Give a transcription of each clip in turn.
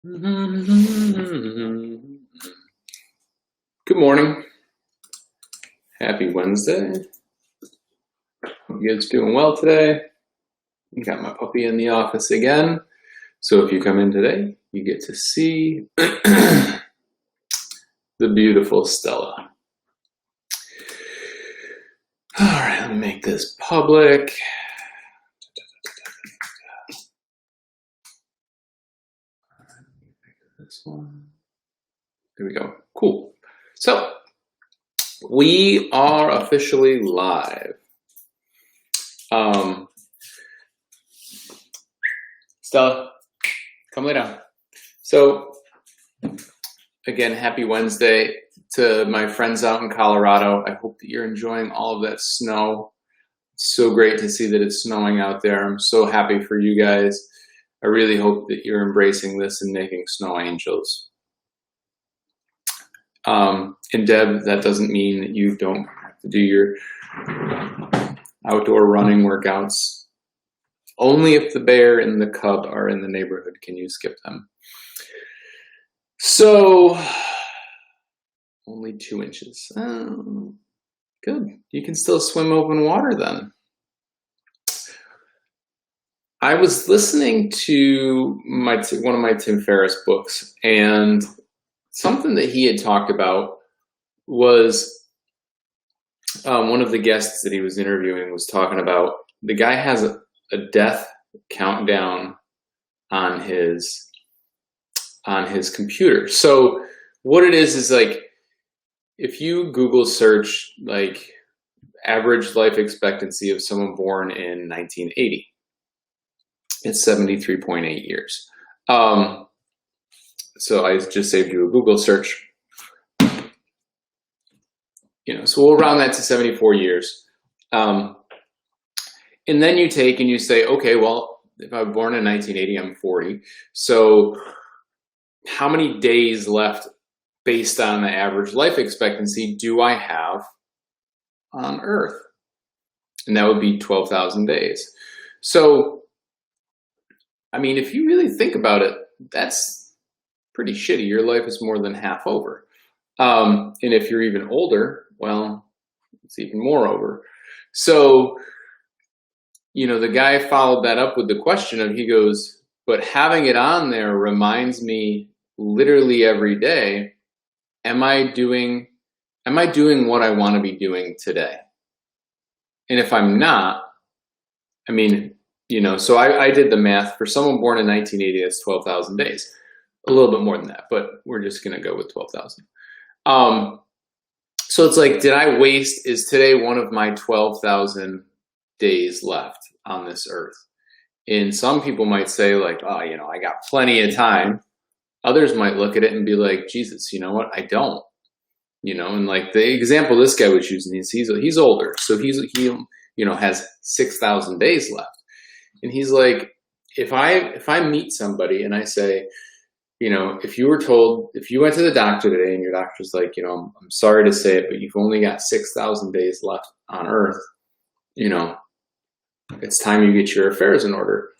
Good morning. Happy Wednesday. Hope you guys doing well today. Got my puppy in the office again. So if you come in today, you get to see the beautiful Stella. All right, let me make this public. This one. There we go. Cool. So we are officially live. Stella, come lay down. So again, happy Wednesday to my friends out in Colorado. I hope that you're enjoying all of that snow. It's so great to see that it's snowing out there. I'm so happy for you guys. I really hope that you're embracing this and making snow angels. And Deb, that doesn't mean that you don't have to do your outdoor running workouts. Only if the bear and the cub are in the neighborhood can you skip them. So, only 2 inches. Oh, good. You can still swim open water then. I was listening to one of my Tim Ferriss books, and something that he had talked about was one of the guests that he was interviewing was talking about the guy has a death countdown on his computer. So what it is like if you Google search like average life expectancy of someone born in 1980, it's 73.8 years. So I just saved you a Google search. So we'll round that to 74 years. And then you take and you say, okay, well, if I was born in 1980, I'm 40. So how many days left based on the average life expectancy do I have on Earth? And that would be 12,000 days. So, I mean, if you really think about it, that's pretty shitty. Your life is more than half over. And if you're even older, well, it's even more over. So, the guy followed that up with the question of, he goes, but having it on there reminds me literally every day, am I doing what I want to be doing today? And if I'm not, I mean, so I did the math. For someone born in 1980, that's 12,000 days. A little bit more than that, but we're just going to go with 12,000. So it's like, is today one of my 12,000 days left on this earth? And some people might say like, oh, I got plenty of time. Others might look at it and be like, Jesus, you know what? I don't, and like the example this guy was using is he's older. So he has 6,000 days left. And he's like, if I meet somebody and I say, if you went to the doctor today and your doctor's like, I'm sorry to say it, but you've only got 6,000 days left on Earth, it's time you get your affairs in order.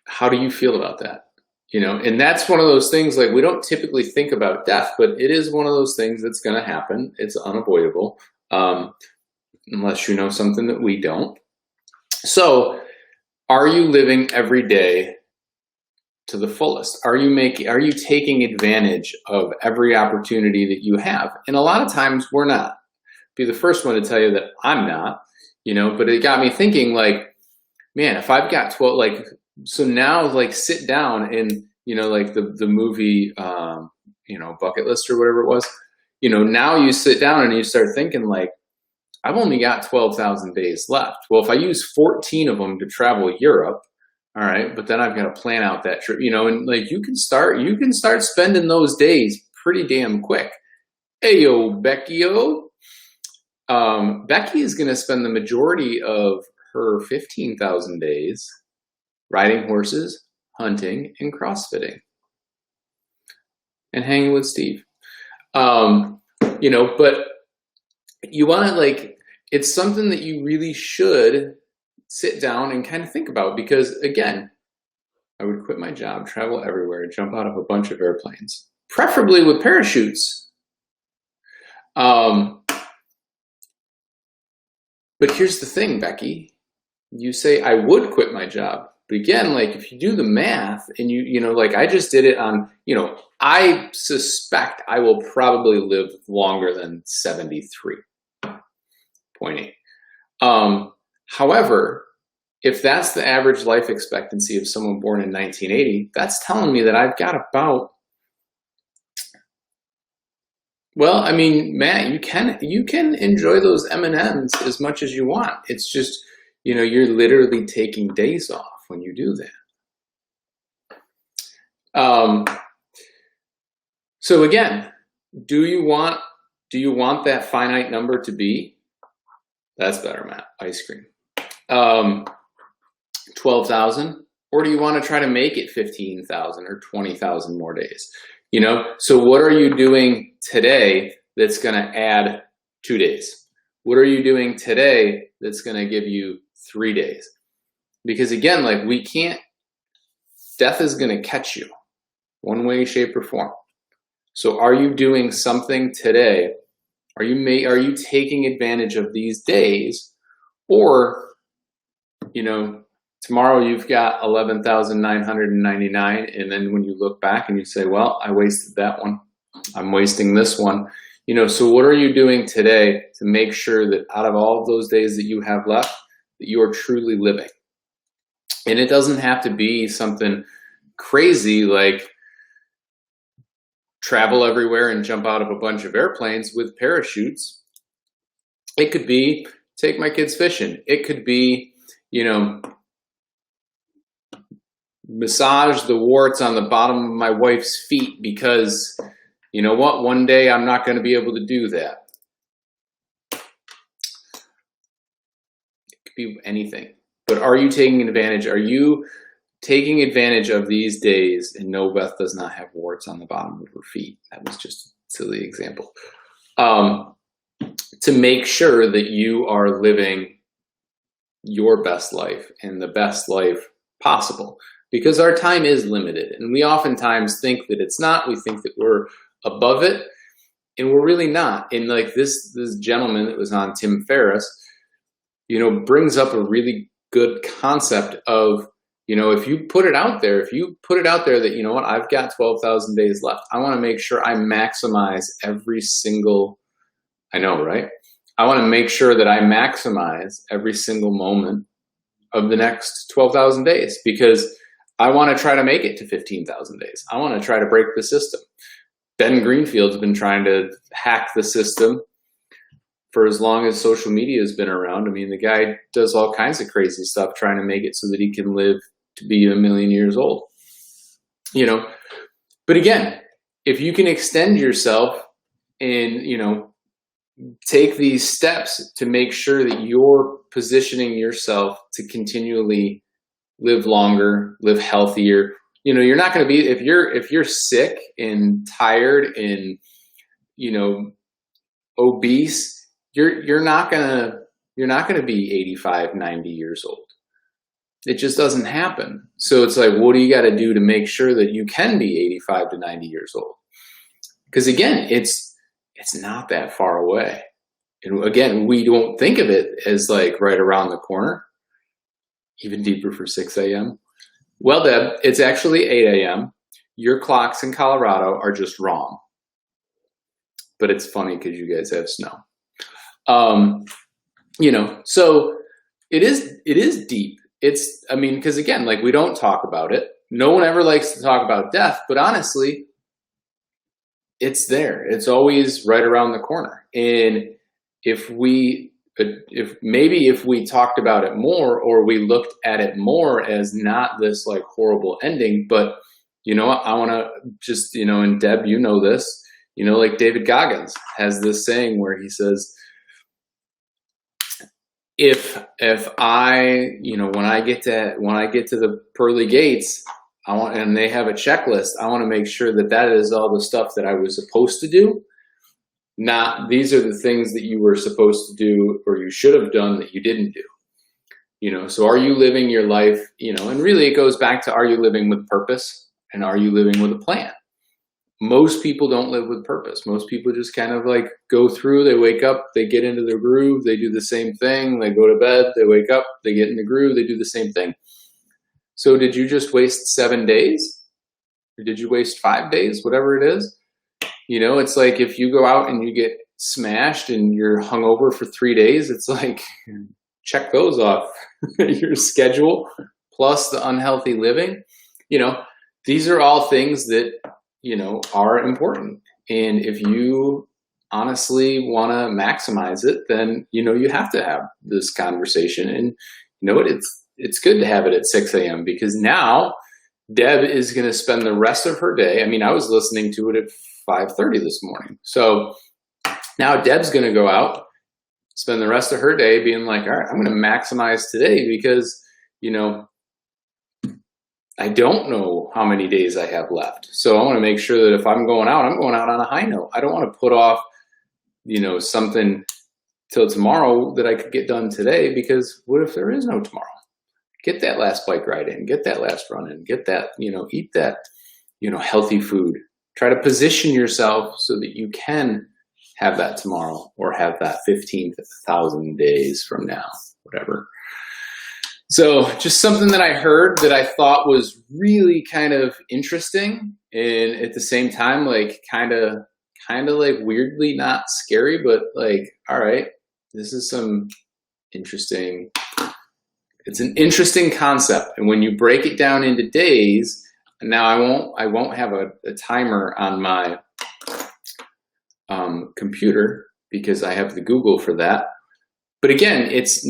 How do you feel about that? And that's one of those things, like, we don't typically think about death, but it is one of those things that's going to happen. It's unavoidable, unless you know something that we don't. So are you living every day to the fullest? Are you taking advantage of every opportunity that you have? And a lot of times we're not. Be the first one to tell you that I'm not, but it got me thinking, like, man, if I've got 12, like, so now, like, sit down and, like the movie, Bucket List or whatever it was, now you sit down and you start thinking, like, I've only got 12,000 days left. Well, if I use 14 of them to travel Europe, all right, but then I've got to plan out that trip, and like you can start spending those days pretty damn quick. Hey, yo, Becky-o. Becky is going to spend the majority of her 15,000 days riding horses, hunting, and crossfitting, and hanging with Steve. But you want to, like, it's something that you really should sit down and kind of think about, because again, I would quit my job, travel everywhere, jump out of a bunch of airplanes, preferably with parachutes. But here's the thing, Becky. You say, I would quit my job. But again, like if you do the math and like I just did it on, I suspect I will probably live longer than 73.8. However, if that's the average life expectancy of someone born in 1980, that's telling me that I've got about, well, I mean, Matt, you can enjoy those M&Ms as much as you want. It's just, you're literally taking days off when you do that. So again, do you want that finite number to be? That's better, Matt. Ice cream. 12,000, or do you want to try to make it 15,000 or 20,000 more days? So what are you doing today that's going to add 2 days? What are you doing today that's going to give you 3 days? Because again, like death is going to catch you one way, shape, or form. So are you doing something today? Are you taking advantage of these days? Or, tomorrow you've got 11,999, and then when you look back and you say, well, I wasted that one. I'm wasting this one. So what are you doing today to make sure that out of all of those days that you have left, that you are truly living? And it doesn't have to be something crazy like travel everywhere and jump out of a bunch of airplanes with parachutes. It could be take my kids fishing. It could be, massage the warts on the bottom of my wife's feet because, one day I'm not going to be able to do that. It could be anything. But are you taking advantage? Are you taking advantage of these days? And no, Beth does not have warts on the bottom of her feet. That was just a silly example. To make sure that you are living your best life and the best life possible. Because our time is limited. And we oftentimes think that it's not. We think that we're above it. And we're really not. And like this gentleman that was on, Tim Ferriss, brings up a really good concept of, if you put it out there, that, I've got 12,000 days left. I want to make sure I maximize every single, I know, right? I want to make sure that I maximize every single moment of the next 12,000 days because I want to try to make it to 15,000 days. I want to try to break the system. Ben Greenfield's been trying to hack the system for as long as social media has been around. I mean, the guy does all kinds of crazy stuff trying to make it so that he can live to be 1,000,000 years old. But again, if you can extend yourself and, take these steps to make sure that you're positioning yourself to continually live longer, live healthier. You're not going to be, if you're sick and tired and, obese, you're not going to be 85, 90 years old. It just doesn't happen. So it's like, what do you got to do to make sure that you can be 85 to 90 years old? Because again, it's not that far away. And again, we don't think of it as like right around the corner, even deeper for 6 a.m. Well, Deb, it's actually 8 a.m. Your clocks in Colorado are just wrong. But it's funny because you guys have snow. So it is deep. Because again, like we don't talk about it. No one ever likes to talk about death, but honestly, it's there. It's always right around the corner. And if we talked about it more, or we looked at it more as not this like horrible ending, but I want to just, and Deb, this, like David Goggins has this saying where he says, if I, when I get to the pearly gates, and they have a checklist, I want to make sure that is all the stuff that I was supposed to do. Not these are the things that you were supposed to do or you should have done that you didn't do. So are you living your life, and really it goes back to, are you living with purpose and are you living with a plan? Most people don't live with purpose. Most people just kind of like go through, they wake up, they get into their groove, they do the same thing, they go to bed, they wake up, they get in the groove, they do the same thing. So did you just waste 7 days? Or did you waste 5 days? Whatever it is. It's like if you go out and you get smashed and you're hungover for 3 days, it's like, check those off your schedule, plus the unhealthy living. These are all things that, are important. And if you honestly want to maximize it, then, you have to have this conversation. And you know what? It's good to have it at 6 a.m. because now Deb is going to spend the rest of her day. I mean, I was listening to it at 5:30 this morning. So now Deb's going to go out, spend the rest of her day being like, all right, I'm going to maximize today because, I don't know how many days I have left. So I want to make sure that if I'm going out on a high note. I don't want to put off, something till tomorrow that I could get done today, because what if there is no tomorrow? Get that last bike ride in, get that last run in, get that, eat that, healthy food. Try to position yourself so that you can have that tomorrow or have that 15,000 days from now, whatever. So just something that I heard that I thought was really kind of interesting, and at the same time, like kind of like weirdly not scary, but like, all right, this is some interesting, it's an interesting concept. And when you break it down into days, now I won't have a timer on my computer because I have the Google for that. But again, it's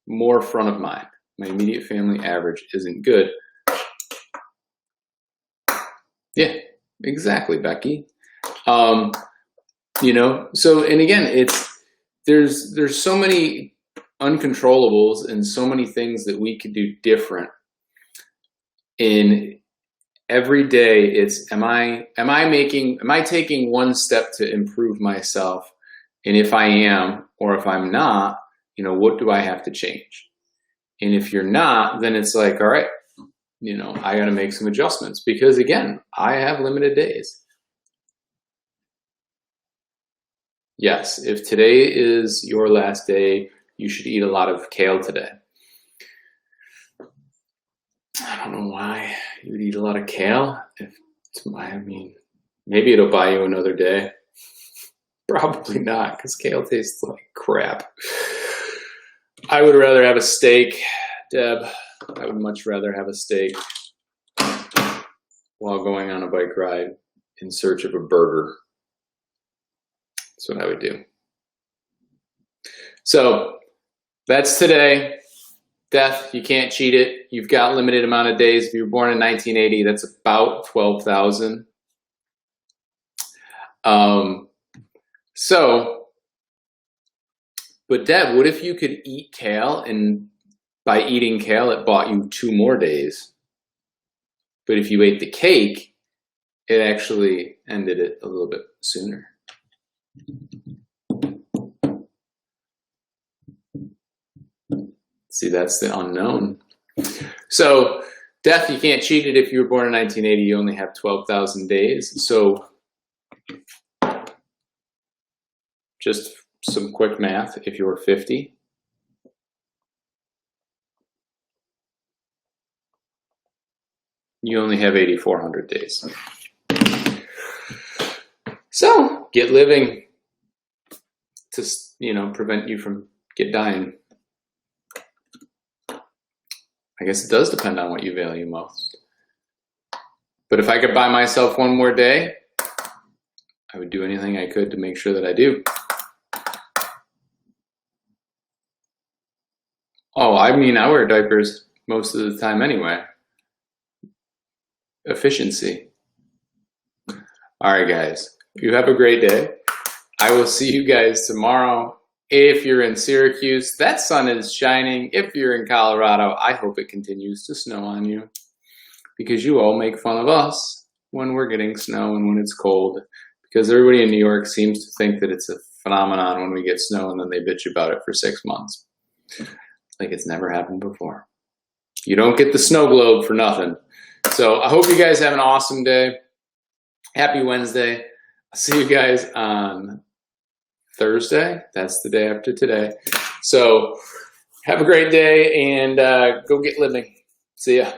more front of mind. My immediate family average isn't good. Yeah, exactly, Becky. So, and again, there's so many uncontrollables and so many things that we could do different. In every day, it's am I taking one step to improve myself? And if I am, or if I'm not, what do I have to change? And if you're not, then it's like, all right, I got to make some adjustments, because again, I have limited days. Yes, if today is your last day, you should eat a lot of kale today. I don't know why you would eat a lot of kale. Maybe it'll buy you another day. Probably not, because kale tastes like crap. I would rather have a steak, Deb. I would much rather have a steak while going on a bike ride in search of a burger. That's what I would do. So that's today. Death, you can't cheat it. You've got limited amount of days. If you were born in 1980, that's about 12,000. But Deb, what if you could eat kale, and by eating kale, it bought you 2 more days? But if you ate the cake, it actually ended it a little bit sooner. See, that's the unknown. So, death, you can't cheat it. If you were born in 1980, you only have 12,000 days. So, just some quick math. If you were 50, you only have 8,400 days. So, get living to, prevent you from dying. I guess it does depend on what you value most. But if I could buy myself 1 more day, I would do anything I could to make sure that I do. Oh, I wear diapers most of the time anyway. Efficiency. All right, guys. You have a great day. I will see you guys tomorrow. If you're in Syracuse, that sun is shining. If you're in Colorado, I hope it continues to snow on you, because you all make fun of us when we're getting snow and when it's cold, because everybody in New York seems to think that it's a phenomenon when we get snow, and then they bitch about it for 6 months. like it's never happened before. You don't get the snow globe for nothing. So I hope you guys have an awesome day. Happy Wednesday. I'll see you guys on Thursday. That's the day after today. So have a great day and go get living. See ya.